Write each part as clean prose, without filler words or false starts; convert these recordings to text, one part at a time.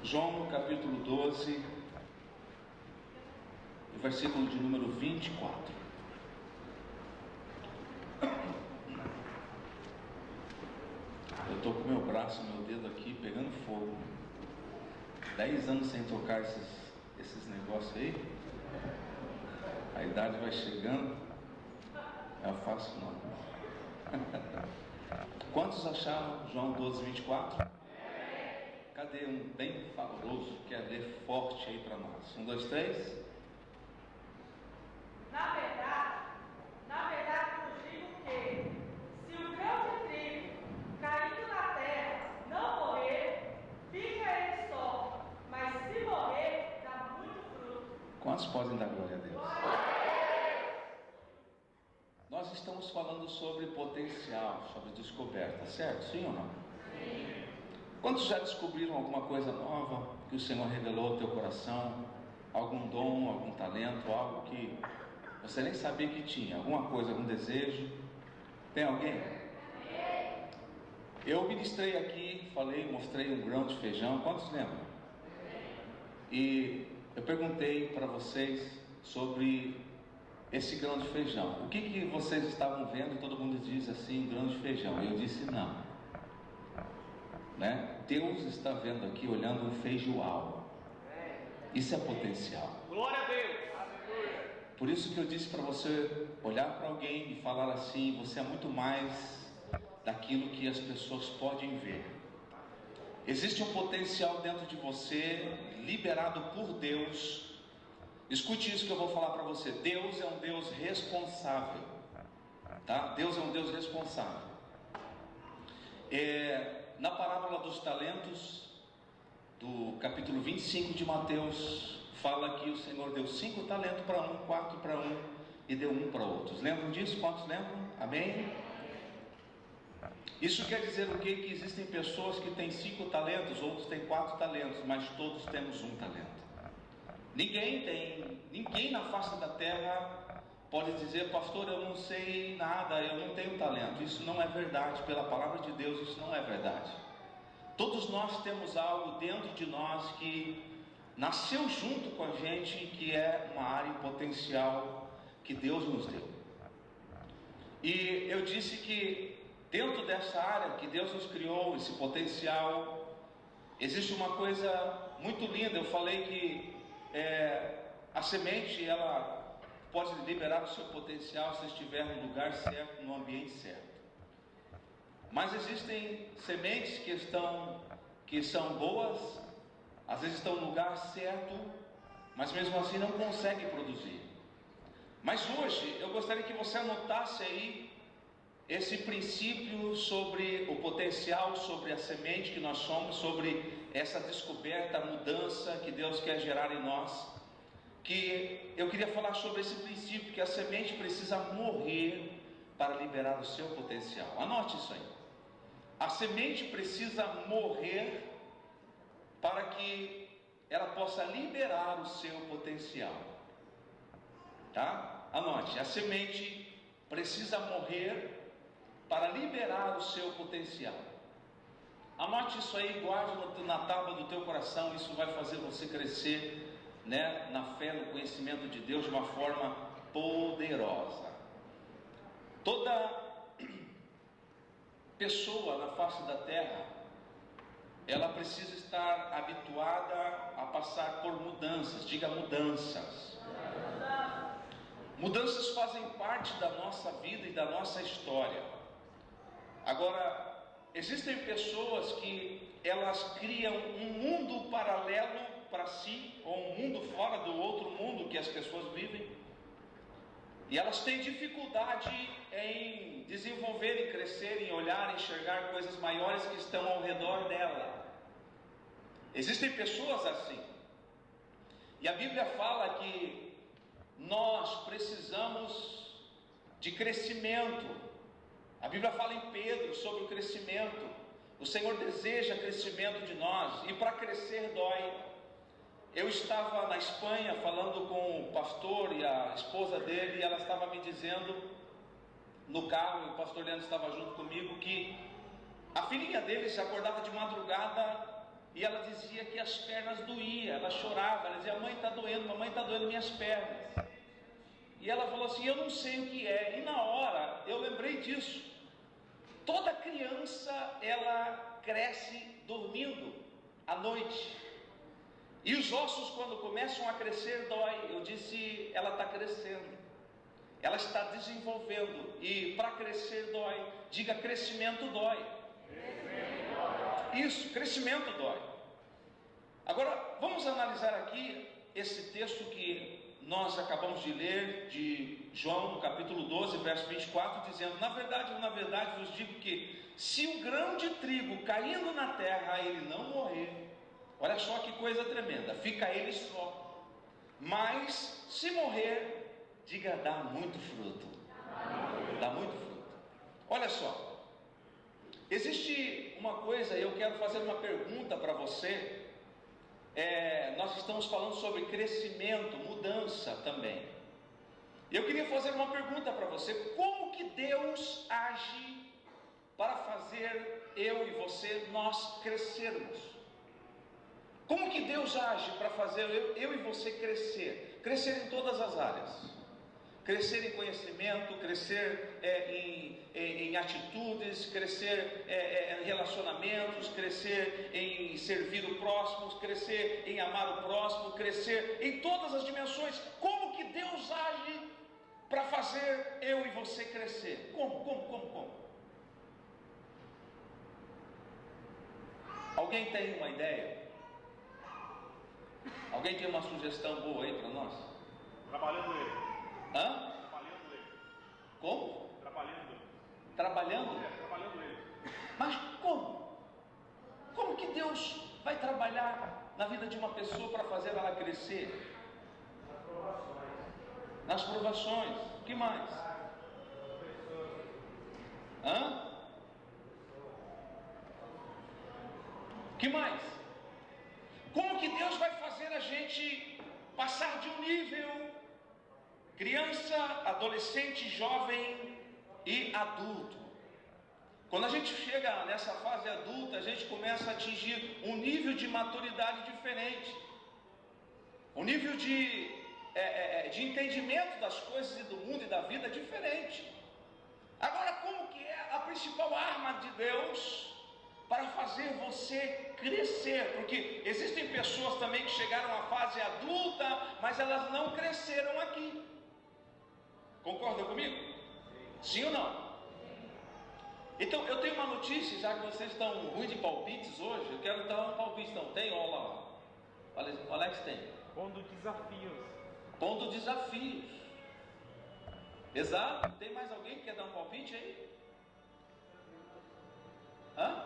João capítulo 12, versículo de número 24. Eu estou com meu braço, meu dedo aqui pegando fogo. 10 anos sem trocar esses negócios aí. A idade vai chegando. É fácil não. Quantos acharam João 12, 24? Cadê um bem favoroso que quer ler forte aí para nós? 1, 2, 3. Na verdade vos digo que, se o grão de trigo caindo na terra não morrer, fica ele só, mas se morrer, dá muito fruto. Quantos podem dar glória a Deus? Nós estamos falando sobre potencial, sobre descoberta, certo? Sim ou não? Sim. Quantos já descobriram alguma coisa nova que o Senhor revelou ao teu coração? Algum dom, algum talento, algo que você nem sabia que tinha? Alguma coisa, algum desejo? Tem alguém? Eu ministrei aqui, mostrei um grão de feijão. Quantos lembram? E eu perguntei para vocês sobre esse grão de feijão. O que vocês estavam vendo? Todo mundo diz assim, grão de feijão. Eu disse não. Né? Deus está vendo aqui, olhando um feijoal. Isso é potencial. Glória a Deus. Por isso que eu disse para você olhar para alguém e falar assim: você é muito mais daquilo que as pessoas podem ver. Existe um potencial dentro de você, liberado por Deus. Escute isso que eu vou falar para você. Deus é um Deus responsável, tá? Deus é um Deus responsável. Na parábola dos talentos, do capítulo 25 de Mateus, fala que o Senhor deu 5 talentos para um, 4 para um e deu 1 para outros. Lembram disso? Quantos lembram? Amém? Isso quer dizer o quê? Que existem pessoas que têm 5 talentos, outros têm 4 talentos, mas todos temos 1 talento. Ninguém na face da terra pode dizer: pastor, eu não sei nada, eu não tenho talento. Isso não é verdade. Pela palavra de Deus, isso não é verdade. Todos nós temos algo dentro de nós que nasceu junto com a gente, que é uma área potencial que Deus nos deu. E eu disse que dentro dessa área que Deus nos criou, esse potencial, existe uma coisa muito linda. Eu falei que a semente, ela pode liberar o seu potencial se estiver no lugar certo, no ambiente certo. Mas existem sementes que são boas, às vezes estão no lugar certo, mas mesmo assim não conseguem produzir. Mas hoje eu gostaria que você anotasse aí esse princípio sobre o potencial, sobre a semente que nós somos, sobre essa descoberta, a mudança que Deus quer gerar em nós. Que eu queria falar sobre esse princípio, que a semente precisa morrer para liberar o seu potencial. Anote isso aí. A semente precisa morrer para que ela possa liberar o seu potencial. Tá? Anote, a semente precisa morrer para liberar o seu potencial. Anote isso aí, guarde na tábua do teu coração. Isso vai fazer você crescer, né, na fé, no conhecimento de Deus de uma forma poderosa. Toda pessoa na face da terra, ela precisa estar habituada a passar por mudanças. Diga mudanças. Mudanças fazem parte da nossa vida e da nossa história. Agora, existem pessoas que elas criam um mundo paralelo para si, ou um mundo fora do outro mundo que as pessoas vivem, e elas têm dificuldade em desenvolver, em crescer, em olhar, em enxergar coisas maiores que estão ao redor dela. Existem pessoas assim, e a Bíblia fala que nós precisamos de crescimento. A Bíblia fala em Pedro sobre o crescimento. O Senhor deseja crescimento de nós, e para crescer dói. Eu estava na Espanha falando com o pastor e a esposa dele, e ela estava me dizendo no carro, e o pastor Leandro estava junto comigo, que a filhinha dele se acordava de madrugada e ela dizia que as pernas doíam, ela chorava, ela dizia: mãe, está doendo, mamãe, está doendo minhas pernas. E ela falou assim: eu não sei o que é. E na hora eu lembrei disso. Toda criança, ela cresce dormindo à noite, e os ossos, quando começam a crescer, dói. Eu disse: ela está crescendo, ela está desenvolvendo, e para crescer dói. Diga: crescimento dói. Isso, crescimento dói. Agora, vamos analisar aqui esse texto que nós acabamos de ler, de João, no capítulo 12, verso 24, dizendo: na verdade, vos digo que, se o grão de trigo caindo na terra, ele não morrer, olha só que coisa tremenda, fica ele só, mas se morrer, diga: dá muito fruto. Dá muito fruto. Olha só, existe uma coisa, eu quero fazer uma pergunta para você. Nós estamos falando sobre crescimento, mudança também. Eu queria fazer uma pergunta para você: como que Deus age para fazer eu e você, nós crescermos? Como que Deus age para fazer eu e você crescer? Crescer em todas as áreas. Crescer em conhecimento, crescer em atitudes, crescer em relacionamentos, crescer em servir o próximo, crescer em amar o próximo, crescer em todas as dimensões. Como que Deus age para fazer eu e você crescer? Como? Alguém tem uma ideia? Alguém tem uma sugestão boa aí para nós? Trabalhando ele. Hã? Trabalhando ele. Como? Trabalhando. Trabalhando? Trabalhando ele. Mas como? Como que Deus vai trabalhar na vida de uma pessoa para fazer ela crescer? Nas provações. O que mais? Hã? O que mais? Como que Deus vai fazer a gente passar de um nível criança, adolescente, jovem e adulto? Quando a gente chega nessa fase adulta, a gente começa a atingir um nível de maturidade diferente, um nível de entendimento das coisas e do mundo e da vida diferente. Agora, como que é a principal arma de Deus para fazer você crescer? Porque existem pessoas também que chegaram à fase adulta, mas elas não cresceram aqui. Concordam comigo? Sim ou não? Então, eu tenho uma notícia, já que vocês estão ruins de palpites hoje, eu quero dar um palpite. Então, tem? Olha lá. O Alex tem. Pondo desafios. Pondo desafios. Exato. Tem mais alguém que quer dar um palpite aí? Hã?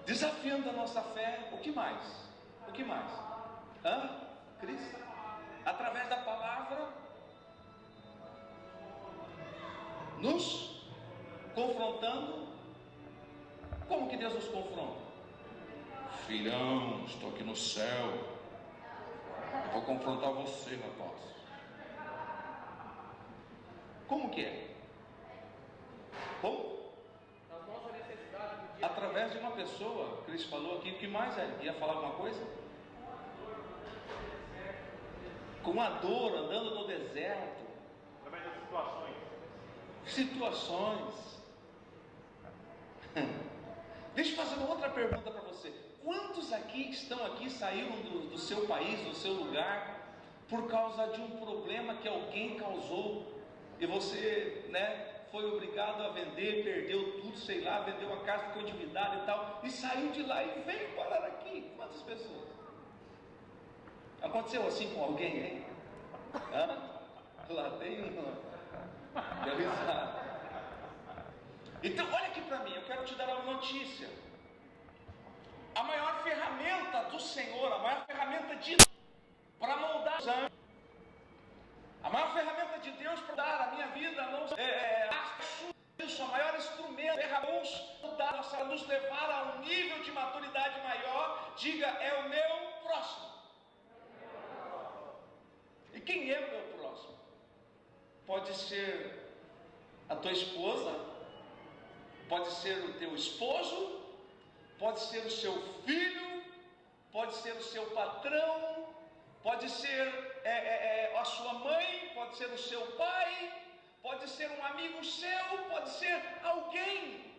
Desafiando a nossa fé. O que mais? O que mais? Hã? Cris? Através da palavra, nos confrontando. Como que Deus nos confronta? Filhão, estou aqui no céu, eu vou confrontar você, rapaz. Como que é? Como? Através de uma pessoa. Cris falou aqui. O que mais é? Ia falar alguma coisa? Com a dor, andando no deserto. Através das situações. Situações. Deixa eu fazer uma outra pergunta para você. Quantos aqui que estão aqui saíram do seu país, do seu lugar, por causa de um problema que alguém causou e você, foi obrigado a vender, perdeu tudo, sei lá, vendeu a casa, ficou endividado e tal, e saiu de lá e veio parar aqui? Quantas pessoas? Aconteceu assim com alguém, hein? Lá tem uma. Deu risada. Então, olha aqui para mim, eu quero te dar uma notícia. A maior ferramenta do Senhor, a maior ferramenta de Deus para moldar os anos, a maior ferramenta de Deus para dar a minha vida, o maior instrumento, para nos levar a um nível de maturidade maior, diga: é o meu próximo. E quem é o meu próximo? Pode ser a tua esposa, pode ser o teu esposo, pode ser o seu filho, pode ser o seu patrão, pode ser a sua mãe, pode ser o seu pai, pode ser um amigo seu, pode ser alguém.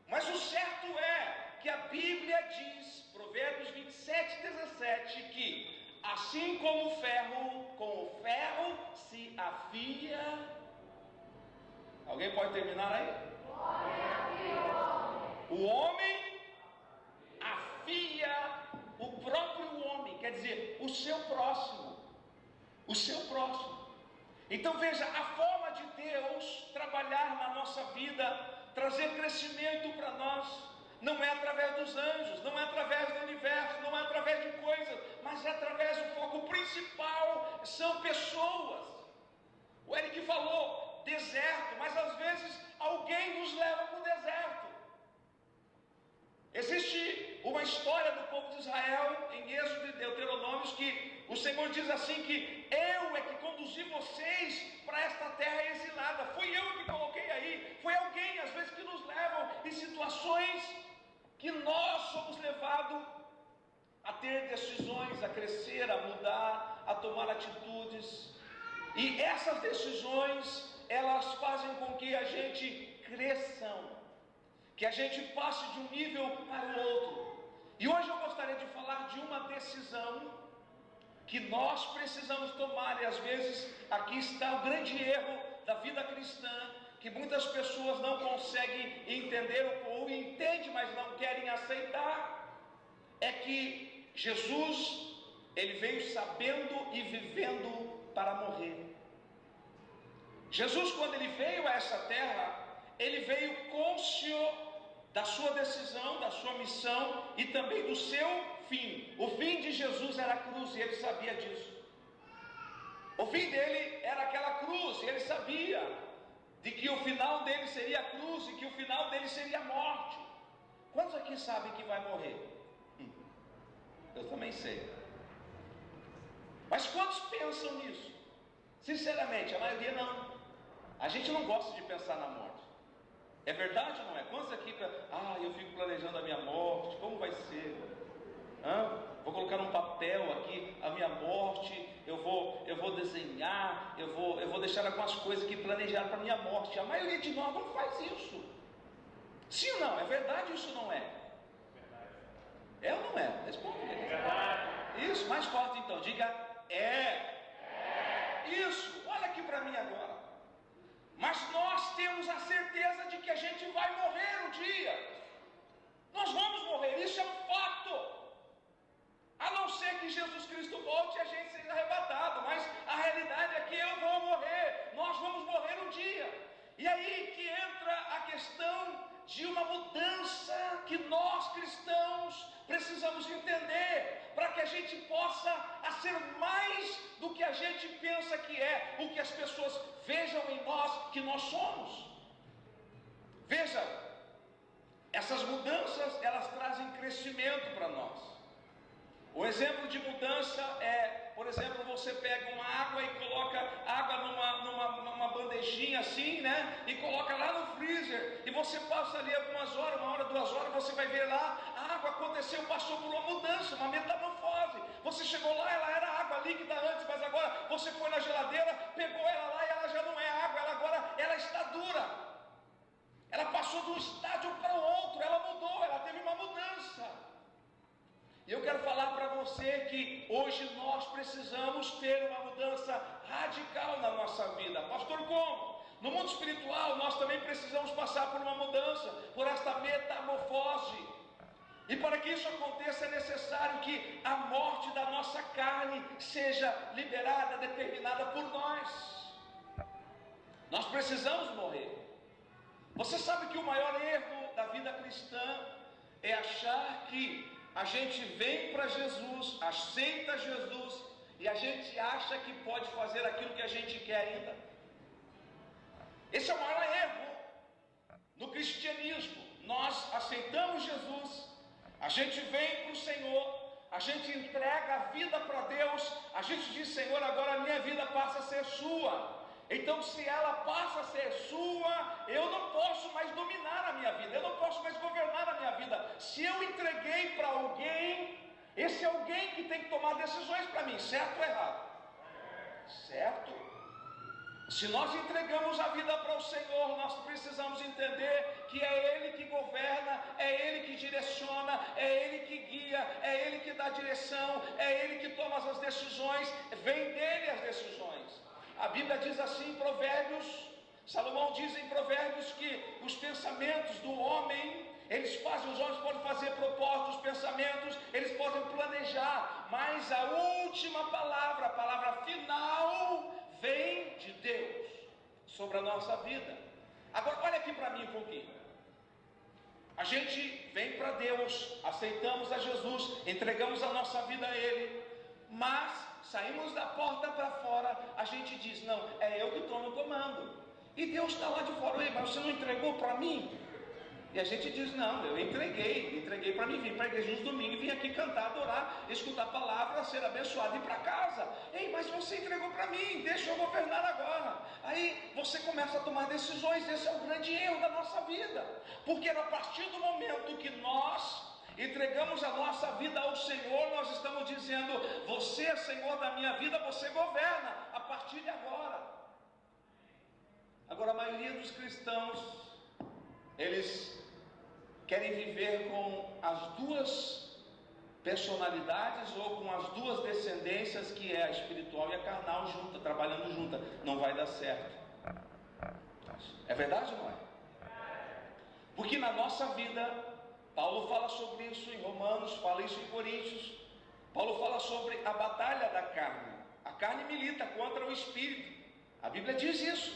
Mas o certo é que a Bíblia diz, Provérbios 27:17, que assim como o ferro, com o ferro se afia. Alguém pode terminar aí? O homem afia o próprio homem, quer dizer, o seu próximo. O seu próximo. Então veja, a forma de Deus trabalhar na nossa vida, trazer crescimento para nós, não é através dos anjos, não é através do universo, não é através de coisas, mas é através do foco principal, são pessoas. O Eric falou, deserto, mas às vezes alguém nos leva para o deserto. Existe uma história do povo de Israel, em Êxodo e Deuteronômios, que o Senhor diz assim que eu é que conduzi vocês para esta terra exilada, fui eu que coloquei aí, foi alguém às vezes que nos levam em situações que nós somos levados a ter decisões, a crescer, a mudar, a tomar atitudes, e essas decisões, elas fazem com que a gente cresça, que a gente passe de um nível para o outro. E hoje eu gostaria de falar de uma decisão que nós precisamos tomar, e às vezes aqui está o grande erro da vida cristã, que muitas pessoas não conseguem entender, ou entendem, mas não querem aceitar, é que Jesus, ele veio sabendo e vivendo para morrer. Jesus, quando ele veio a essa terra, ele veio cônscio da sua decisão, da sua missão e também do seu fim. O fim de Jesus era a cruz e ele sabia disso. O fim dele era aquela cruz e ele sabia de que o final dele seria a cruz e que o final dele seria a morte. Quantos aqui sabem que vai morrer? Eu também sei. Mas quantos pensam nisso? Sinceramente, a maioria não. A gente não gosta de pensar na morte. É verdade ou não é? Quantos aqui, eu fico planejando a minha morte, como vai ser? Vou colocar num papel aqui a minha morte, eu vou desenhar, eu vou deixar algumas coisas que planejaram para a minha morte. A maioria de nós não faz isso. Sim ou não? É verdade ou isso não é? É ou não é? Responde. Isso, mais forte então, diga é. Isso, olha aqui para mim agora. Mas nós temos a certeza de que a gente vai morrer um dia. Nós vamos morrer, isso é um fato. A não ser que Jesus Cristo volte e a gente seja arrebatado. Mas a realidade é que eu vou morrer. Nós vamos morrer um dia. E aí que entra a questão de uma mudança que nós cristãos precisamos entender, para que a gente possa ser mais do que a gente pensa que é, o que as pessoas vejam em nós que nós somos. Veja, essas mudanças, elas trazem crescimento para nós. O exemplo de mudança é, por exemplo, você pega uma água e coloca água numa bandejinha assim, né? E coloca lá no freezer. E você passa ali algumas horas, 1 hora, 2 horas, você vai ver lá, a água aconteceu, passou por uma mudança, uma metamorfose. Você chegou lá, ela era água líquida antes, mas agora você foi na geladeira, pegou ela lá e ela já não é água, ela está dura. Ela passou de um estágio para o outro, ela mudou, ela teve uma mudança. E eu quero falar para você que hoje nós precisamos ter uma mudança radical na nossa vida. Pastor, como? No mundo espiritual nós também precisamos passar por uma mudança, por esta metamorfose. E para que isso aconteça é necessário que a morte da nossa carne seja liberada, determinada por nós. Nós precisamos morrer. Você sabe que o maior erro da vida cristã é achar que a gente vem para Jesus, aceita Jesus e a gente acha que pode fazer aquilo que a gente quer ainda. Esse é o maior erro no cristianismo. Nós aceitamos Jesus, a gente vem para o Senhor, a gente entrega a vida para Deus, a gente diz: Senhor, agora a minha vida passa a ser sua. Então, se ela passa a ser sua, eu não posso mais dominar a minha vida, eu não posso mais governar a minha vida. Se eu entreguei para alguém, esse alguém que tem que tomar decisões para mim, certo ou errado? Certo? Se nós entregamos a vida para o Senhor, nós precisamos entender que é Ele que governa, é Ele que direciona, é Ele que guia, é Ele que dá direção, é Ele que toma as decisões, vem dele as decisões. A Bíblia diz assim em Provérbios, Salomão diz em Provérbios que os pensamentos do homem, os homens podem fazer propósitos, pensamentos, eles podem planejar, mas a última palavra, a palavra final, vem de Deus sobre a nossa vida. Agora olha aqui para mim um pouquinho. A gente vem para Deus, aceitamos a Jesus, entregamos a nossa vida a Ele, mas saímos da porta para fora, a gente diz, não, é eu que estou no comando, e Deus está lá de fora. Mas você não entregou para mim? E a gente diz, não, eu entreguei para mim, vim para a igreja nos domingos, vim aqui cantar, adorar, escutar a palavra, ser abençoado e ir para casa. Ei, mas você entregou para mim, deixa eu governar agora. Aí você começa a tomar decisões, esse é o grande erro da nossa vida, porque a partir do momento que nós entregamos a nossa vida ao Senhor, nós estamos dizendo, você é Senhor da minha vida, você governa, a partir de agora. Agora a maioria dos cristãos, eles querem viver com as duas personalidades ou com as duas descendências, que é a espiritual e a carnal junta, trabalhando junta. Não vai dar certo. É verdade ou não é? Porque na nossa vida, Paulo fala sobre isso em Romanos, fala isso em Coríntios. Paulo fala sobre a batalha da carne. A carne milita contra o espírito. A Bíblia diz isso.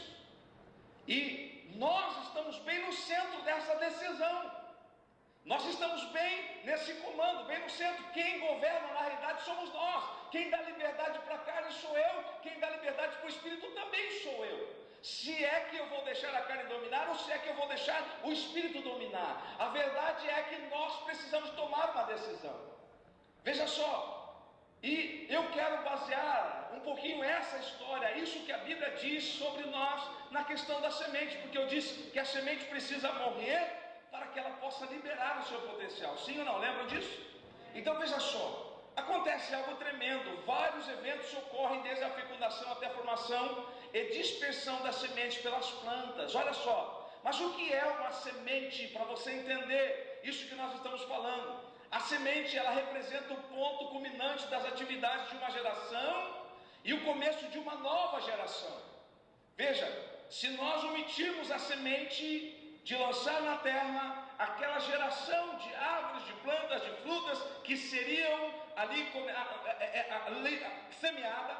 E nós estamos bem no centro dessa decisão. Nós estamos bem nesse comando, bem no centro. Quem governa na realidade somos nós. Quem dá liberdade para a carne sou eu. Quem dá liberdade para o espírito também sou eu. Se é que eu vou deixar a carne dominar ou se é que eu vou deixar o espírito dominar. A verdade é que nós precisamos tomar uma decisão. Veja só, e eu quero basear um pouquinho essa história, isso que a Bíblia diz sobre nós na questão da semente, porque eu disse que a semente precisa morrer para que ela possa liberar o seu potencial. Sim ou não? Lembram disso? Então veja só, acontece algo tremendo. Vários eventos ocorrem desde a fecundação até a formação e dispersão das sementes pelas plantas. Olha só, mas o que é uma semente, para você entender isso que nós estamos falando? A semente, ela representa o ponto culminante das atividades de uma geração e o começo de uma nova geração. Veja, se nós omitirmos a semente de lançar na terra aquela geração de árvores, de plantas, de frutas que seriam ali semeada,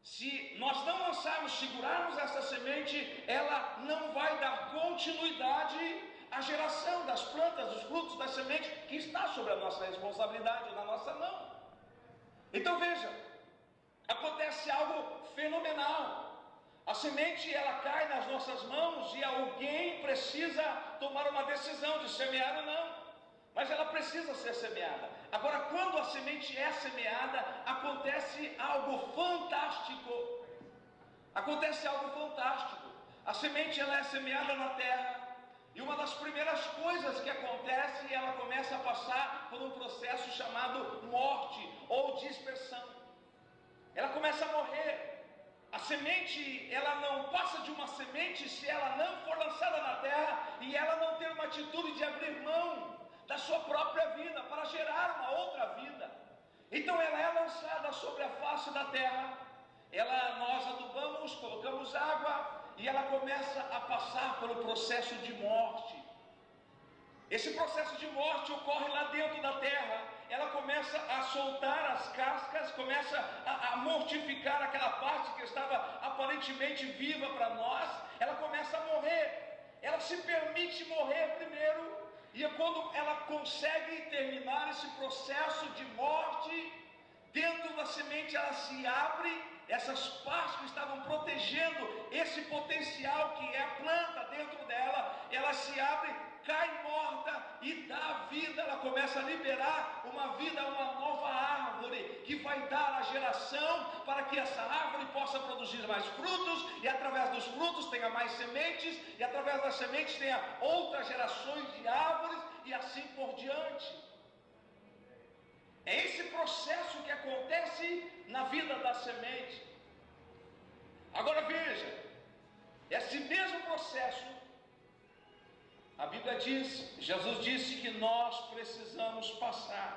se nós não lançarmos, segurarmos essa semente, ela não vai dar continuidade à geração das plantas, dos frutos, das sementes que está sobre a nossa responsabilidade, na nossa mão. Então veja, acontece algo fenomenal. A semente, ela cai nas nossas mãos e alguém precisa tomar uma decisão de semear ou não, mas ela precisa ser semeada. Agora, quando a semente é semeada, acontece algo fantástico. Acontece algo fantástico. A semente, ela é semeada na terra e uma das primeiras coisas que acontece, ela começa a passar por um processo chamado morte ou dispersão. Ela começa a morrer. A semente, ela não passa de uma semente se ela não for lançada na terra e ela não ter uma atitude de abrir mão da sua própria vida para gerar uma outra vida. Então ela é lançada sobre a face da terra, nós adubamos, colocamos água e ela começa a passar pelo processo de morte. Esse processo de morte ocorre lá dentro da terra. Ela começa a soltar as cascas, começa a mortificar aquela parte que estava aparentemente viva para nós. Ela começa a morrer. Ela se permite morrer primeiro. E é quando ela consegue terminar esse processo de morte, dentro da semente ela se abre. Essas partes que estavam protegendo esse potencial que é a planta dentro dela, ela se abre, cai morta e dá vida, ela começa a liberar uma vida, uma nova árvore, que vai dar a geração para que essa árvore possa produzir mais frutos, e através dos frutos tenha mais sementes, e através das sementes tenha outras gerações de árvores, e assim por diante. É esse processo que acontece na vida da semente. Agora veja, esse mesmo processo, a Bíblia diz, Jesus disse que nós precisamos passar.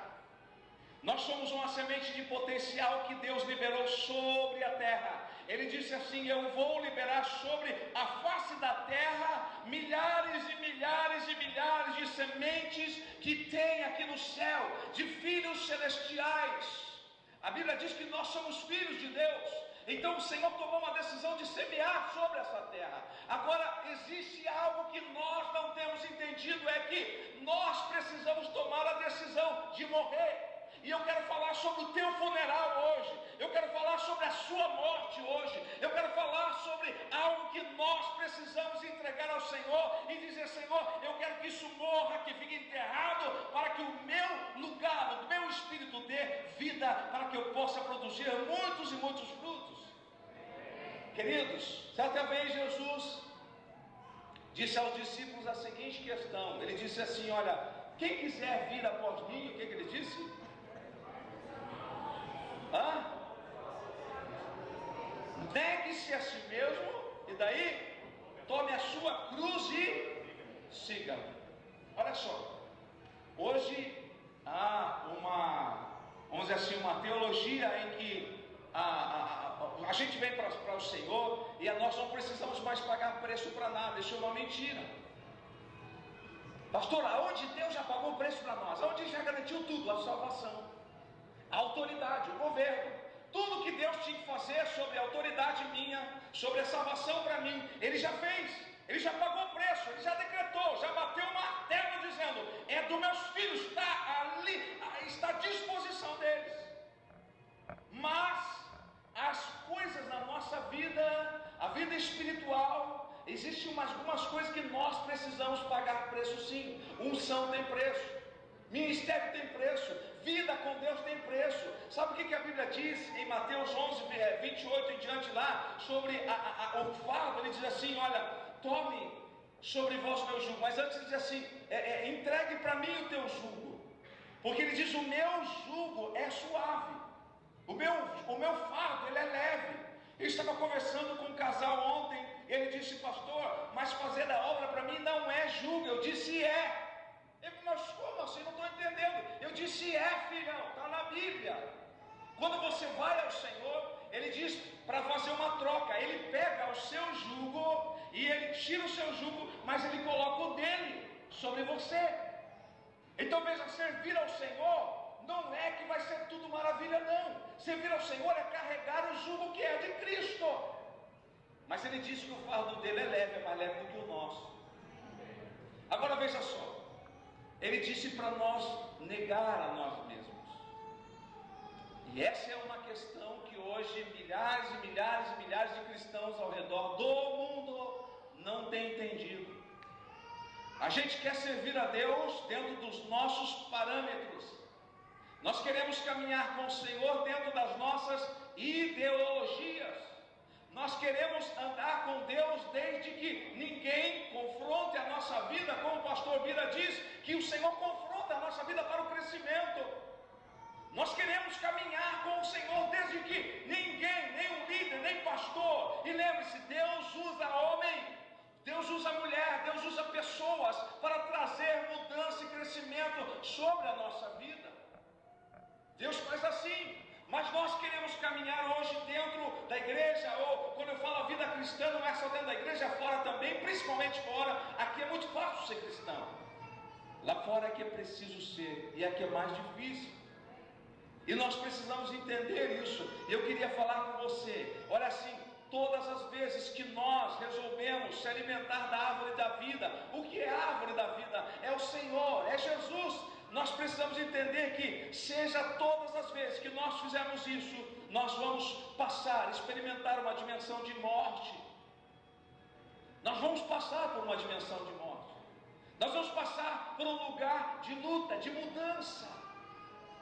Nós somos uma semente de potencial que Deus liberou sobre a terra. Ele disse assim: eu vou liberar sobre a face da terra milhares e milhares e milhares de sementes que tem aqui no céu, de filhos celestiais. A Bíblia diz que nós somos filhos de Deus. Então o Senhor tomou uma decisão de semear sobre essa terra. Agora existe algo que nós não temos entendido, é que nós precisamos tomar a decisão de morrer. E eu quero falar sobre o teu funeral hoje. Eu quero falar sobre a sua morte hoje. Eu quero falar sobre algo que nós precisamos entregar ao Senhor e dizer: Senhor, eu quero que isso morra, que fique enterrado, para que o meu lugar, o meu espírito dê vida, para que eu possa produzir muitos e muitos frutos. Queridos, certa vez Jesus disse aos discípulos a seguinte questão. Ele disse assim: olha, quem quiser vir após mim, o que ele disse? Negue-se a si mesmo, e daí tome a sua cruz e siga. Olha só, hoje há vamos dizer assim, uma teologia em que a gente vem para o Senhor e nós não precisamos mais pagar preço para nada. Isso é uma mentira. Pastor, aonde Deus já pagou o preço para nós? Aonde já garantiu tudo? A salvação, a autoridade, o governo. Tudo que Deus tinha que fazer sobre a autoridade minha, sobre a salvação para mim, Ele já fez. Ele já pagou o preço, Ele já decretou, já bateu o martelo dizendo: é dos meus filhos, está ali, está à disposição deles. Mas as coisas na nossa vida, a vida espiritual, existem algumas coisas que nós precisamos pagar preço sim. Unção tem preço, ministério tem preço, vida com Deus tem preço. Sabe o que a Bíblia diz em Mateus 11, 28 em diante lá, sobre o fardo? Ele diz assim: olha, tome sobre vós o meu jugo. Mas antes ele diz assim: entregue para mim o teu jugo, porque ele diz: o meu jugo é suave, o meu fardo ele é leve. Eu estava conversando com um casal ontem, e ele disse: pastor, mas fazer a obra para mim não é jugo. Eu disse: é. Mas como assim? Não estou entendendo. Eu disse: é, filhão, está na Bíblia. Quando você vai ao Senhor, Ele diz para fazer uma troca. Ele pega o seu jugo e Ele tira o seu jugo, mas Ele coloca o dele sobre você. Então veja, servir ao Senhor não é que vai ser tudo maravilha, não. Servir ao Senhor é carregar o jugo que é de Cristo. Mas Ele diz que o fardo dele é leve, é mais leve do que o nosso. Agora veja só, Ele disse para nós negar a nós mesmos. E essa é uma questão que hoje milhares e milhares e milhares de cristãos ao redor do mundo não têm entendido. A gente quer servir a Deus dentro dos nossos parâmetros. Nós queremos caminhar com o Senhor dentro das nossas ideologias. Nós queremos andar com Deus desde que ninguém confronte a nossa vida, como o pastor Bira diz, que o Senhor confronta a nossa vida para o crescimento. Nós queremos caminhar com o Senhor desde que ninguém, nem um líder, nem pastor. E lembre-se, Deus usa homem, Deus usa mulher, Deus usa pessoas para trazer mudança e crescimento sobre a nossa vida. Deus faz assim. Mas nós queremos caminhar hoje dentro da igreja, ou quando eu falo a vida cristã, não é só dentro da igreja, fora também, principalmente fora. Aqui é muito fácil ser cristão, lá fora é que é preciso ser, e aqui é mais difícil. E nós precisamos entender isso. E eu queria falar com você, olha assim, todas as vezes que nós resolvemos se alimentar da árvore da vida, o que é a árvore da vida? É o Senhor, é Jesus. Nós precisamos entender que, seja todas as vezes que nós fizermos isso, nós vamos passar, experimentar uma dimensão de morte. Nós vamos passar por uma dimensão de morte. Nós vamos passar por um lugar de luta, de mudança.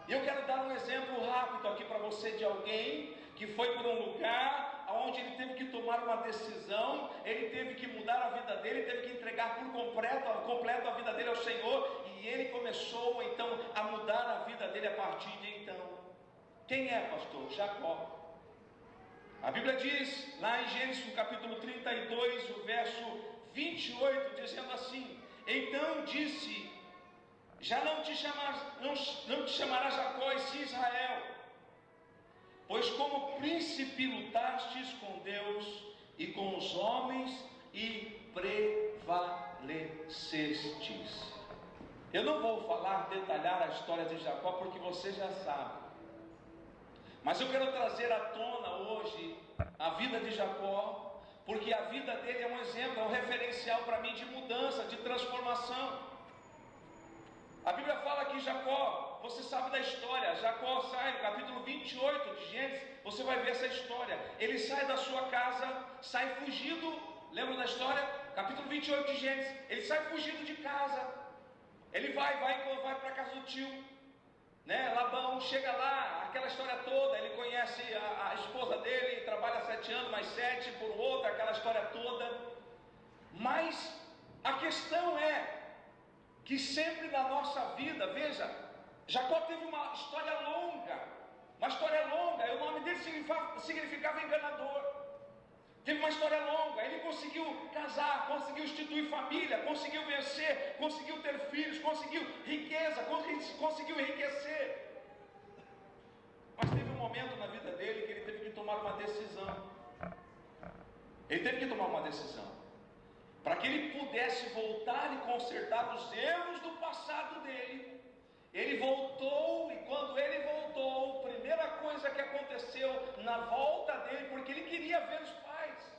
E eu quero dar um exemplo rápido aqui para você de alguém que foi por um lugar onde ele teve que tomar uma decisão, ele teve que mudar a vida dele, teve que entregar por completo a vida dele ao Senhor, e ele começou então a mudar a vida dele a partir de então. Quem é, pastor? Jacó. A Bíblia diz lá em Gênesis, no capítulo 32, o verso 28, dizendo assim: então disse: já não te chamarás Jacó, e sim Israel, pois como príncipe lutastes com Deus e com os homens e prevalecestes. Eu não vou detalhar a história de Jacó, porque você já sabe. Mas eu quero trazer à tona hoje a vida de Jacó, porque a vida dele é um exemplo, é um referencial para mim de mudança, de transformação. A Bíblia fala que Jacó, você sabe da história, Jacó sai, no capítulo 28 de Gênesis, você vai ver essa história. Ele sai da sua casa, sai fugido, lembra da história? Capítulo 28 de Gênesis, ele sai fugido de casa, ele vai para a casa do tio, né? Labão, chega lá, aquela história toda, ele conhece a esposa dele, trabalha 7 anos, mais 7 por outra, aquela história toda. Mas a questão é que sempre na nossa vida, veja, Jacó teve uma história longa, e o nome dele significava enganador. Teve uma história longa, ele conseguiu casar, conseguiu instituir família, conseguiu vencer, conseguiu ter filhos, conseguiu riqueza, conseguiu enriquecer. Mas teve um momento na vida dele que ele teve que tomar uma decisão. Para que ele pudesse voltar e consertar os erros do passado dele. Ele voltou, e quando ele voltou, a primeira coisa que aconteceu na volta dele, porque ele queria ver os pais,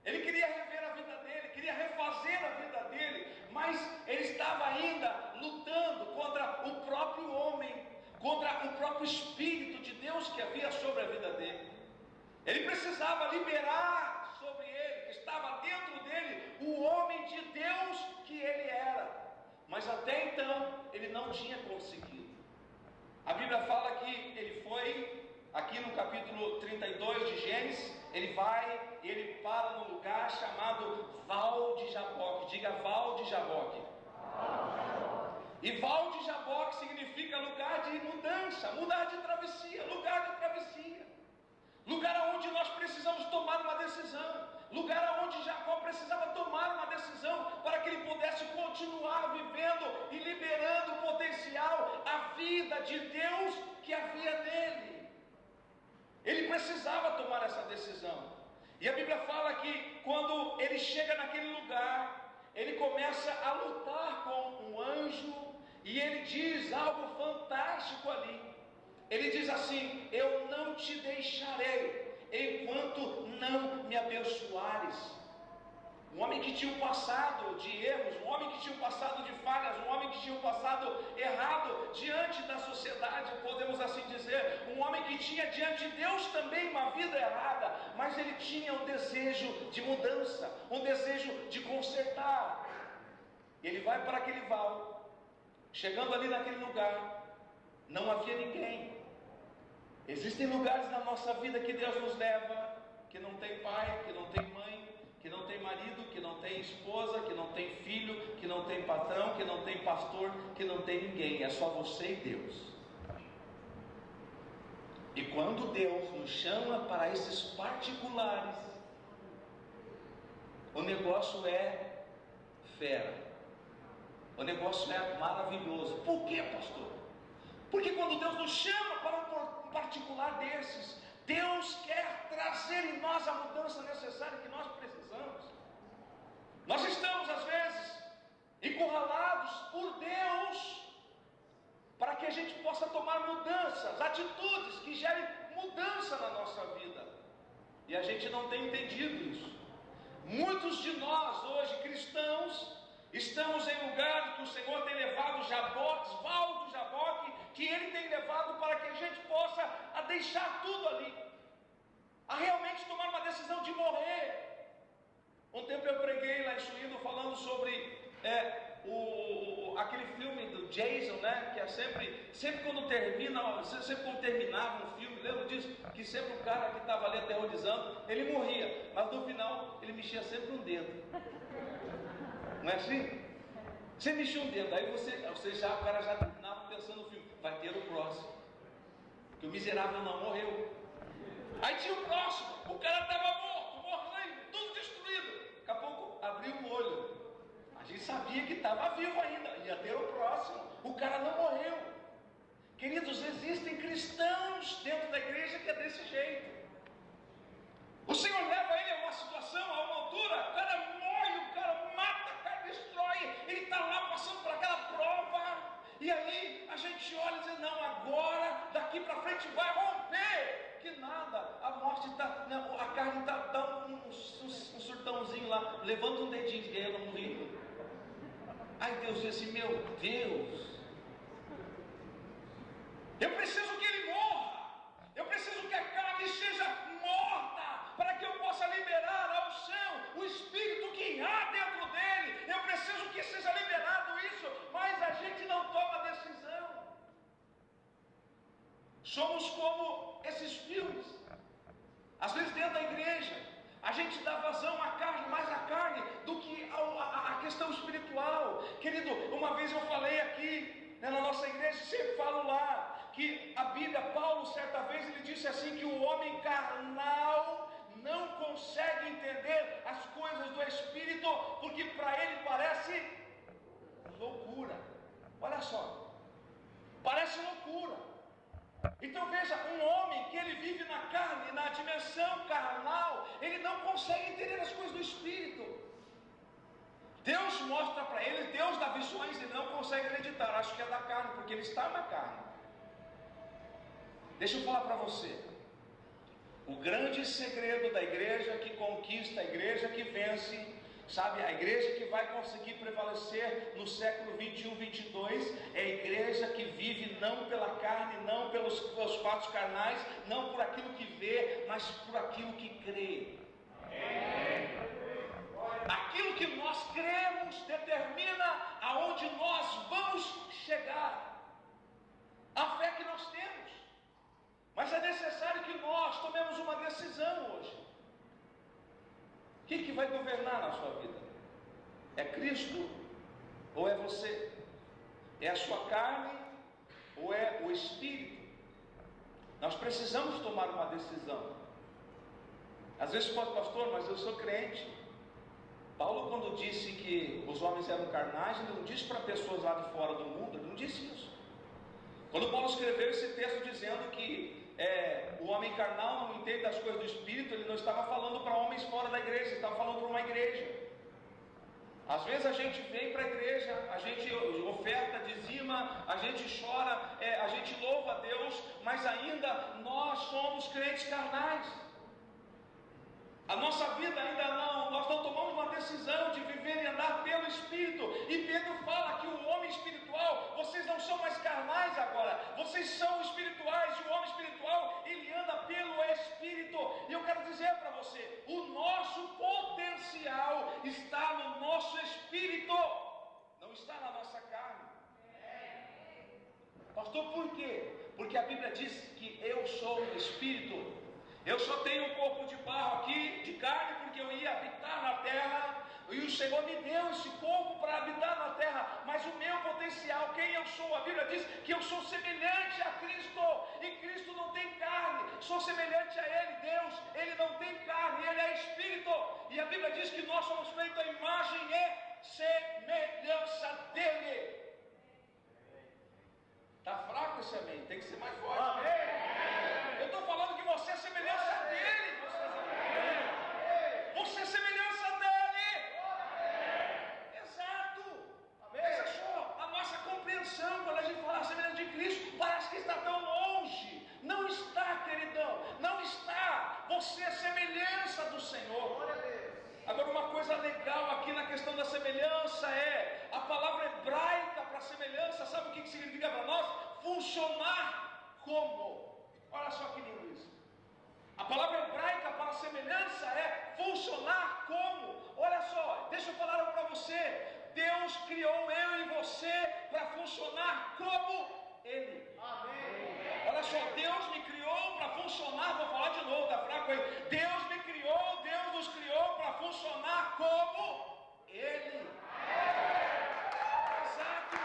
ele queria rever a vida dele, queria refazer a vida dele, mas ele estava ainda lutando contra o próprio homem, contra o próprio Espírito de Deus que havia sobre a vida dele. Ele precisava liberar sobre ele, que estava dentro dele, o homem de Deus que ele era. Mas até então, ele não tinha conseguido. A Bíblia fala que ele foi, aqui no capítulo 32 de Gênesis, ele vai e ele para num lugar chamado Val de Jaboque. Diga Val de Jaboque. E Val de Jaboque significa lugar de mudança, lugar de travessia. Lugar onde nós precisamos tomar uma decisão. Lugar onde Jacó precisava tomar uma decisão para que ele pudesse continuar vivendo e liberando o potencial, a vida de Deus que havia nele. Ele precisava tomar essa decisão. E a Bíblia fala que quando ele chega naquele lugar, ele começa a lutar com um anjo, e ele diz algo fantástico ali. Ele diz assim: eu não te deixarei enquanto não me abençoares. Um homem que tinha um passado de erros, um homem que tinha um passado de falhas, um homem que tinha um passado errado diante da sociedade, podemos assim dizer, um homem que tinha diante de Deus também uma vida errada, mas ele tinha um desejo de mudança, um desejo de consertar. Ele vai para aquele val, chegando ali naquele lugar, não havia ninguém. Existem lugares na nossa vida que Deus nos leva, que não tem pai, que não tem mãe, que não tem marido, que não tem esposa, que não tem filho, que não tem patrão, que não tem pastor, que não tem ninguém, é só você e Deus. E quando Deus nos chama para esses particulares, o negócio é fera, o negócio é maravilhoso. Por quê, pastor? Porque quando Deus nos chama para um particular desses, Deus quer trazer em nós a mudança necessária que nós precisamos. Nós estamos às vezes encurralados por Deus para que a gente possa tomar mudanças, atitudes que gerem mudança na nossa vida, e a gente não tem entendido isso. Muitos de nós hoje cristãos estamos em lugares que o Senhor tem levado Jaboques, Val do Jaboque, que Ele tem levado para que a gente possa deixar tudo ali, a realmente tomar uma decisão de morrer. Um tempo eu preguei lá em Suíno falando sobre aquele filme do Jason, né? Que é sempre quando terminava um filme, lembra disso? Que sempre o cara que estava ali aterrorizando, ele morria, mas no final ele mexia sempre um dedo. Não é assim? Você mexia um dedo, aí o cara já terminava pensando no filme, vai ter o próximo, que o miserável não morreu. Aí tinha o próximo, o cara estava morto aí, tudo destruído. Daqui a pouco abriu o olho, a gente sabia que estava vivo ainda, ia ter o próximo, o cara não morreu. Queridos, existem cristãos dentro da igreja que é desse jeito. O Senhor leva ele a uma situação, a uma altura, o cara morre, o cara mata, o cara destrói, ele está lá passando por aquela prova, e aí a gente olha e diz, não, agora, daqui para frente vai romper, que nada, a morte está, a carne está dando um surtãozinho lá, levanta um dedinho, e eu não morri. Aí Deus diz assim, meu Deus, eu preciso que ele morra, eu preciso que a carne seja morta, para que eu possa liberar a unção, o Espírito que há dentro dele, eu preciso que seja liberado isso, mas a gente não toma decisão. Somos como esses filmes, às vezes dentro da igreja, a gente dá vazão à carne, mais à carne, do que a questão espiritual. Querido, uma vez eu falei aqui, na nossa igreja, sempre falo lá, que a Bíblia, Paulo, certa vez, ele disse assim, que o homem carnal não consegue entender as coisas do Espírito, porque para ele parece loucura. Olha só, parece loucura. Então veja, um homem que ele vive na carne, na dimensão carnal, ele não consegue entender as coisas do Espírito. Deus mostra para ele, Deus dá visões, ele não consegue acreditar, acho que é da carne, porque ele está na carne. Deixa eu falar para você, o grande segredo da igreja que conquista, a igreja que vence, sabe, a igreja que vai conseguir prevalecer no século 21, 22, é a igreja que vive não pela carne, não pelos fatos carnais, não por aquilo que vê, mas por aquilo que crê. Aquilo que nós cremos determina aonde nós vamos chegar, a fé que nós temos. Mas é necessário que nós tomemos uma decisão hoje. O que vai governar na sua vida? É Cristo ou é você? É a sua carne ou é o Espírito? Nós precisamos tomar uma decisão. Às vezes pode, pastor, mas eu sou crente. Paulo, quando disse que os homens eram carnais, ele não disse para pessoas lá de fora do mundo, ele não disse isso. Quando Paulo escreveu esse texto dizendo que o homem carnal não entende as coisas do Espírito, ele não estava falando para homens fora da igreja, ele estava falando para uma igreja. Às vezes a gente vem para a igreja, a gente oferta, dizima, a gente chora, a gente louva a Deus, mas ainda nós somos crentes carnais. A nossa vida ainda não, nós não tomamos uma decisão de viver e andar pelo Espírito. E Pedro fala que o homem espiritual, vocês não são mais carnais agora, vocês são espirituais, e o homem espiritual, ele anda pelo Espírito. E eu quero dizer para você, o nosso potencial está no nosso Espírito, não está na nossa carne. Pastor, por quê? Porque a Bíblia diz que eu sou o Espírito. Eu só tenho um corpo de barro aqui, de carne, porque eu ia habitar na terra, e o Senhor me deu esse corpo para habitar na terra, mas o meu potencial, quem eu sou? A Bíblia diz que eu sou semelhante a Cristo, e Cristo não tem carne, sou semelhante a Ele, Deus, Ele não tem carne, Ele é Espírito, e a Bíblia diz que nós somos feitos à imagem e semelhança dEle. Está fraco esse amém, tem que ser mais forte. Amém. Eu estou falando que você é semelhança dele. Você é semelhança dele. Exato. Veja só, a nossa compreensão, quando a gente fala a semelhança de Cristo, parece que está tão longe. Não está, queridão, não está. Você é semelhança do Senhor. Agora, uma coisa legal aqui na questão da semelhança é a palavra hebraica para semelhança. Sabe o que significa para nós? Funcionar como. Olha só que lindo isso. A palavra hebraica para semelhança é funcionar como. Olha só, deixa eu falar algo para você. Deus criou eu e você para funcionar como Ele. Amém. Olha só, Deus me criou para funcionar, vou falar de novo, tá fraco aí. Deus me criou, Deus nos criou para funcionar como Ele. Exato.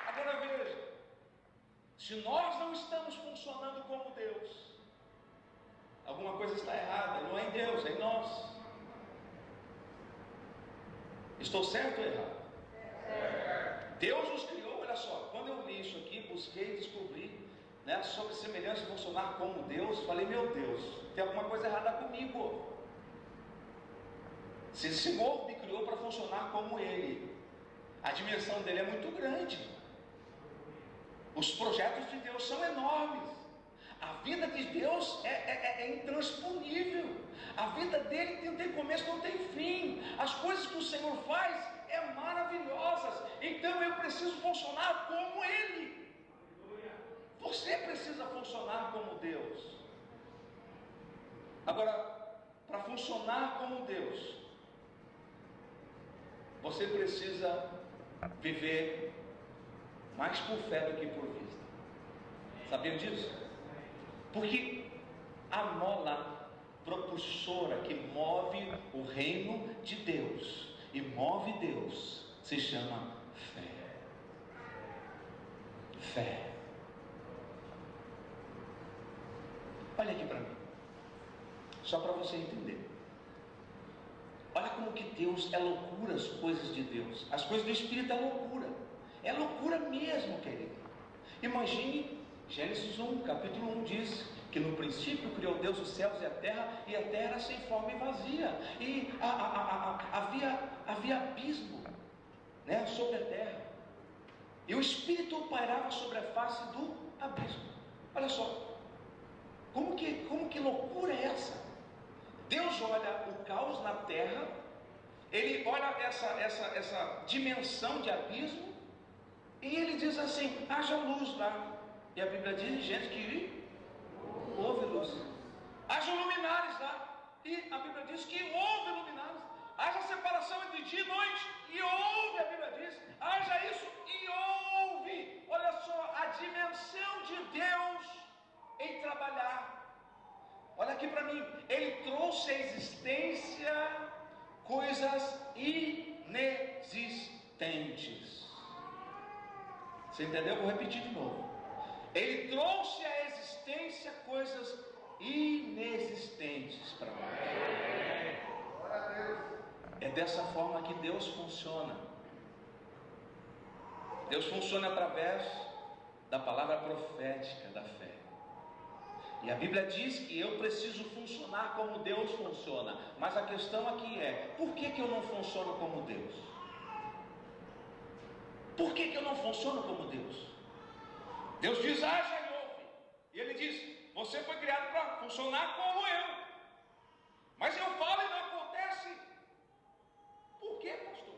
Agora veja, se nós não estamos funcionando como Deus, alguma coisa está errada. Não é em Deus, é em nós. Estou certo ou errado? Deus nos criou, olha só, quando eu li isso aqui, busquei e descobri, né, sobre semelhança de funcionar como Deus, falei, meu Deus, tem alguma coisa errada comigo. Se esse Senhor me criou para funcionar como Ele, a dimensão dele é muito grande, os projetos de Deus são enormes, a vida de Deus é intransponível, a vida dele não tem começo, não tem fim, as coisas que o Senhor faz maravilhosas, então eu preciso funcionar como Ele. Você precisa funcionar como Deus. Agora, para funcionar como Deus, você precisa viver mais por fé do que por vista. Sabiam disso? Porque a mola propulsora que move o reino de Deus e move Deus se chama fé. Fé. Olha aqui para mim, só para você entender. Olha como que Deus é loucura, as coisas de Deus, as coisas do Espírito é loucura mesmo, querido. Imagine Gênesis 1, capítulo 1 diz que no princípio criou Deus os céus e a terra era sem forma e vazia, e havia abismo, né, sobre a terra, e o Espírito pairava sobre a face do abismo. Olha só, como que loucura é essa? Deus olha o caos na terra, Ele olha essa dimensão de abismo, e Ele diz assim, haja luz lá. E a Bíblia diz, gente, que houve luz. Haja luminares lá. E a Bíblia diz que houve luminares. Haja separação entre dia e noite. E houve, a Bíblia diz. Haja isso e houve. Olha só, a dimensão de Deus em trabalhar. Olha aqui para mim. Ele trouxe à existência coisas inexistentes. Você entendeu? Vou repetir de novo. Ele trouxe à existência coisas inexistentes para nós. É dessa forma que Deus funciona. Deus funciona através da palavra profética da fé. E a Bíblia diz que eu preciso funcionar como Deus funciona. Mas a questão aqui é, por que eu não funciono como Deus? Por que eu não funciono como Deus? Deus diz, haja e ouve. E Ele diz, você foi criado para funcionar como eu. Mas eu falo e não acontece. Por que, pastor?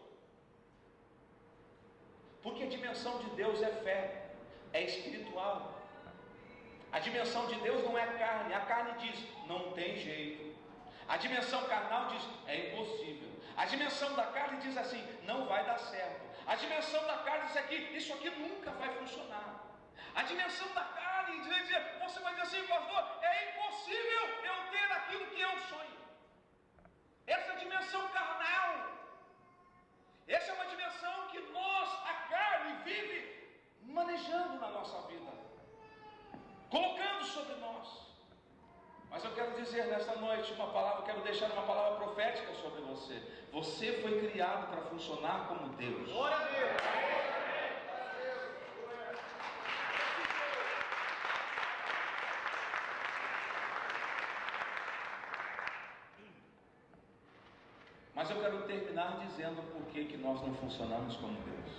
Porque a dimensão de Deus é fé, é espiritual. A dimensão de Deus não é carne. A carne diz, não tem jeito. A dimensão carnal diz, é impossível. A dimensão da carne diz assim, não vai dar certo. A dimensão da carne diz aqui, isso aqui nunca vai funcionar. A dimensão da carne diz, você vai dizer assim, pastor, é impossível eu ter aquilo que eu sonho. Essa é a dimensão carnal. Essa é uma dimensão que nós, a carne, vive manejando na nossa vida, colocando sobre nós. Mas eu quero dizer nesta noite uma palavra, quero deixar uma palavra profética sobre você. Você foi criado para funcionar como Deus. Glória a Deus! Mas eu quero terminar dizendo por que nós não funcionamos como Deus.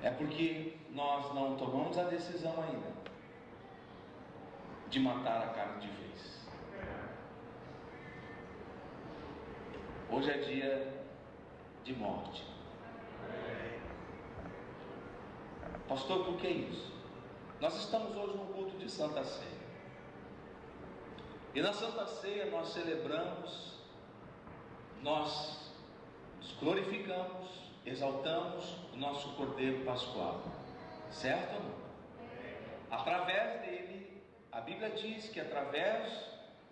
É porque nós não tomamos a decisão ainda de matar a carne de vez. Hoje é dia de morte. Pastor, por que isso? Nós estamos hoje no culto de Santa Ceia. E na Santa Ceia nós celebramos, nós nos glorificamos, exaltamos o nosso Cordeiro Pascual, certo ou não? Através dele, a Bíblia diz que através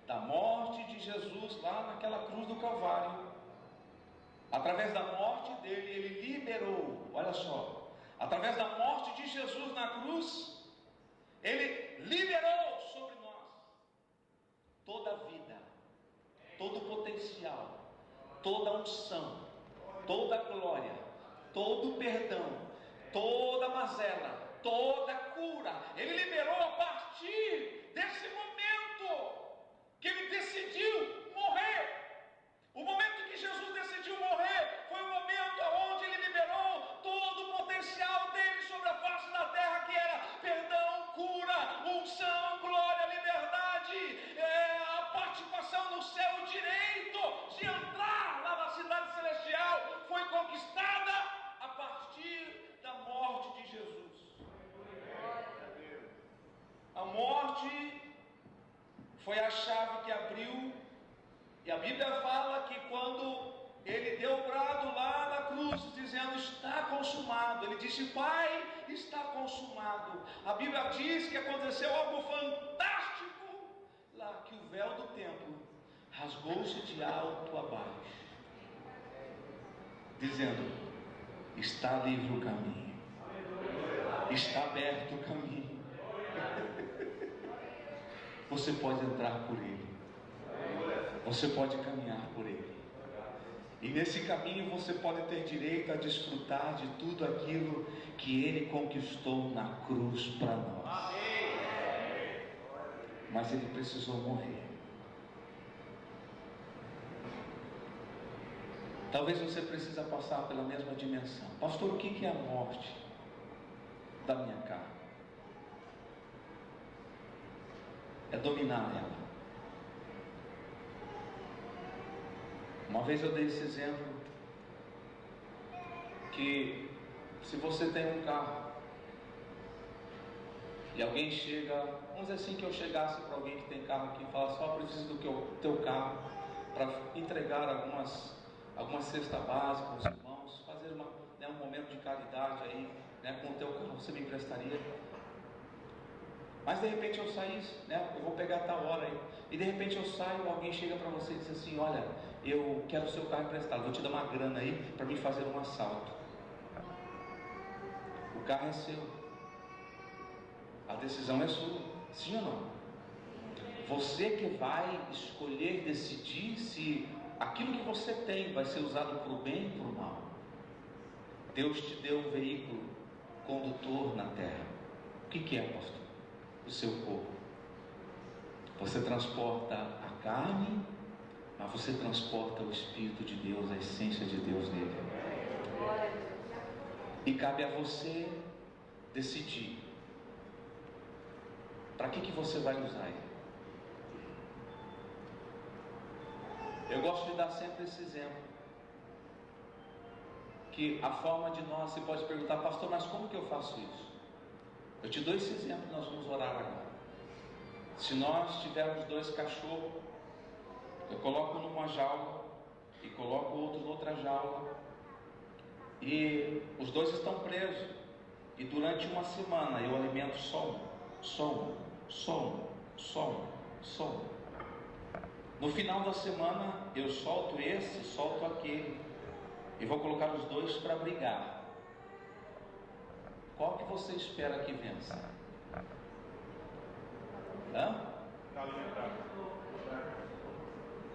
da morte de Jesus lá naquela cruz do Calvário, através da morte dele, ele liberou, olha só, através da morte de Jesus na cruz, ele liberou sobre nós toda a vida, todo o potencial, toda a unção, toda a glória, todo o perdão, toda a mazela, toda a cura. Ele liberou a partir desse momento que ele decidiu morrer. O momento que Jesus decidiu morrer foi o momento onde ele liberou todo o potencial dele sobre a face da terra, que era perdão, cura, unção, glória, liberdade, a participação no céu, o direito de entrar lá na cidade celestial foi conquistada a partir da morte de Jesus. A morte foi a chave que abriu, e a Bíblia fala que quando ele deu o brado lá na cruz, dizendo está consumado, ele disse: Pai, está consumado. A Bíblia diz que aconteceu algo fantástico lá, que o véu do templo rasgou-se de alto a baixo, dizendo: está livre o caminho, está aberto o caminho. Você pode entrar por ele, você pode caminhar por ele, e nesse caminho você pode ter direito a desfrutar de tudo aquilo que ele conquistou na cruz para nós. Mas ele precisou morrer. Talvez você precise passar pela mesma dimensão. Pastor, o que é a morte da minha carne? É dominar ela. Uma vez eu dei esse exemplo, que se você tem um carro e alguém chega, vamos dizer assim, que eu chegasse para alguém que tem carro aqui e falasse: só preciso do teu carro para entregar algumas cestas básicas aos irmãos, fazer um momento de caridade aí, com o teu carro, você me emprestaria? Mas de repente eu saísse, eu vou pegar tal hora aí, e de repente eu saio, alguém chega para você e diz assim: olha, eu quero o seu carro emprestado, vou te dar uma grana aí para me fazer um assalto. O carro é seu, a decisão é sua, sim ou não? Você que vai escolher, decidir se aquilo que você tem vai ser usado para o bem ou para o mal. Deus te deu um veículo condutor na terra. O que é, pastor? O seu corpo. Você transporta a carne, mas você transporta o Espírito de Deus, a essência de Deus nele. E cabe a você decidir para que você vai usar ele. Eu gosto de dar sempre esse exemplo, que a forma de nós, você pode perguntar: pastor, mas como que eu faço isso? Eu te dou esse exemplo, nós vamos orar agora. Se nós tivermos 2 cachorros, eu coloco numa jaula e coloco o outro noutra jaula, e os 2 estão presos, e durante uma semana eu alimento só um. No final da semana eu solto esse, solto aquele, e vou colocar os 2 para brigar. Qual que você espera que vença?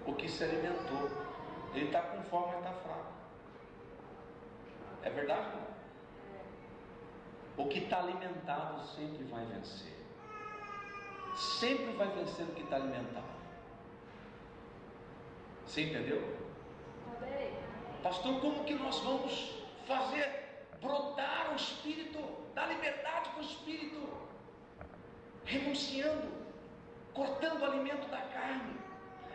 O que se alimentou. Ele está com fome, ele está fraco. É verdade? O que está alimentado sempre vai vencer. Sempre vai vencer o que está alimentado. Você entendeu? Pastor, como que nós vamos fazer brotar o Espírito, dar liberdade para o Espírito, renunciando, cortando o alimento da carne,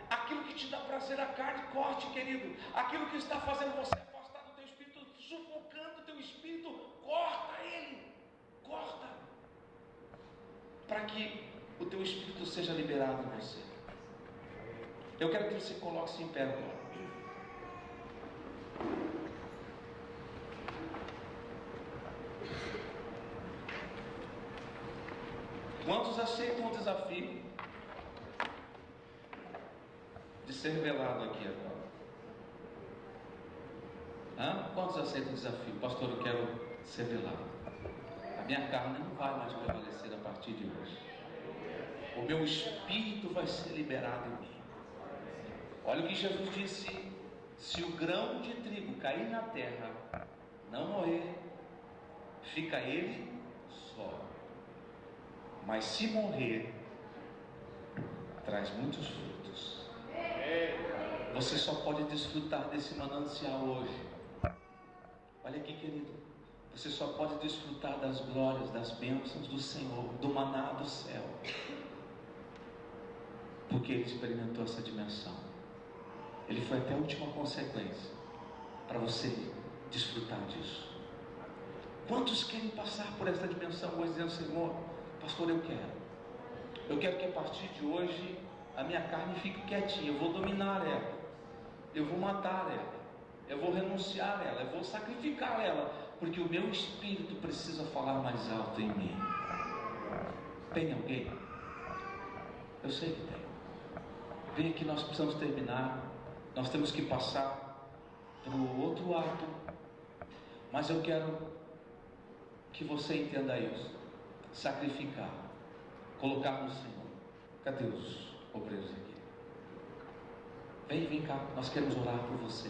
aquilo que te dá prazer à carne, corte, querido, aquilo que está fazendo você afastar do teu Espírito, sufocando o teu Espírito, corta ele, para que o teu Espírito seja liberado em você. Eu quero que você coloque-se em pé agora. Quantos aceitam o desafio de ser velado aqui agora? Quantos aceitam o desafio? Pastor, eu quero ser velado. A minha carne não vai mais prevalecer a partir de hoje. O meu espírito vai ser liberado em mim. Olha o que Jesus disse: se o grão de trigo cair na terra, não morrer, fica ele só. Mas se morrer, traz muitos frutos. Você só pode desfrutar desse manancial hoje. Olha aqui, querido, você só pode desfrutar das glórias, das bênçãos do Senhor, do maná do céu, porque ele experimentou essa dimensão. Ele foi até a última consequência para você desfrutar disso. Quantos querem passar por essa dimensão hoje, dizendo: Senhor, pastor, eu quero que a partir de hoje a minha carne fique quietinha, eu vou dominar ela, eu vou matar ela, eu vou renunciar a ela, eu vou sacrificar ela, porque o meu espírito precisa falar mais alto em mim. Tem alguém? Eu sei que tem. Vem aqui, nós precisamos terminar, nós temos que passar para o outro ato, mas eu quero que você entenda isso. Sacrificar, colocar no Senhor. Cadê os obreiros aqui? Vem cá, nós queremos orar por você.